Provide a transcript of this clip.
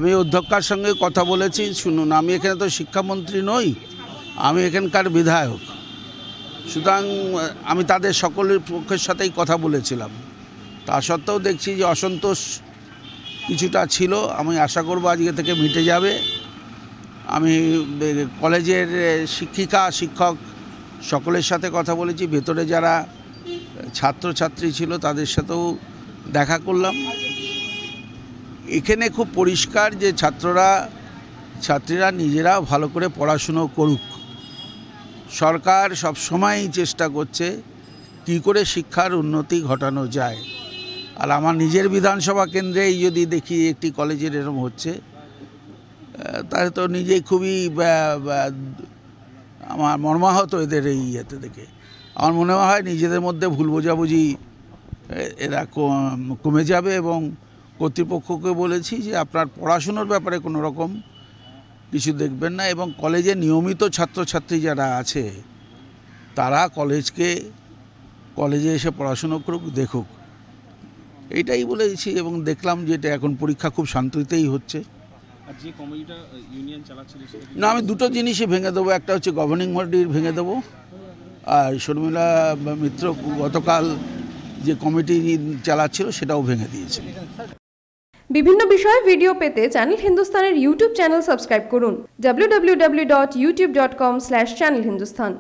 আমি অধ্যক্ষার সঙ্গে কথা বলেছি। শুনুন, আমি এখানে তো শিক্ষামন্ত্রী নই, আমি এখানকার বিধায়ক। সুতরাং আমি তাদের সকলের পক্ষের সাথেই কথা বলেছিলাম। তা সত্ত্বেও দেখছি যে অসন্তোষ কিছুটা ছিল। আমি আশা করব আজকে থেকে মিটে যাবে। আমি কলেজের শিক্ষিকা শিক্ষক সকলের সাথে কথা বলেছি। ভেতরে যারা ছাত্রছাত্রী ছিল তাদের সাথেও দেখা করলাম। এখানে খুব পরিষ্কার যে ছাত্রীরা নিজেরা ভালো করে পড়াশুনো করুক। সরকার সবসময়ই চেষ্টা করছে কী করে শিক্ষার উন্নতি ঘটানো যায়। আর আমার নিজের বিধানসভা কেন্দ্রেই যদি দেখি একটি কলেজের এরকম হচ্ছে, তাহলে তো নিজেই খুবই আমার মর্মাহত এদের এই ইয়েতে দেখে। আমার মনে হয় নিজেদের মধ্যে ভুল বোঝাবুঝি এরা কমে যাবে। এবং কর্তৃপক্ষকে বলেছি যে আপনার পড়াশুনোর ব্যাপারে কোনো রকম কিছু দেখবেন না, এবং কলেজে নিয়মিত ছাত্রছাত্রী যারা আছে তারা কলেজে এসে পড়াশুনো করুক, দেখুক, এইটাই বলেছি। এবং দেখলাম যে এটা এখন পরীক্ষা খুব শান্তিতেই হচ্ছে। না, আমি দুটো জিনিসই ভেঙে দেবো। একটা হচ্ছে গভর্নিং বডির ভেঙে দেবো, আর শর্মিলা মিত্র গতকাল যে কমিটি চালাচ্ছিল সেটাও ভেঙে দিয়েছে। বিভিন্ন বিষয়ে ভিডিও পেতে চ্যানেল হিন্দুস্তানের ইউটিউব চ্যানেল সাবস্ক্রাইব করুন www.youtube.com/channelhindustan।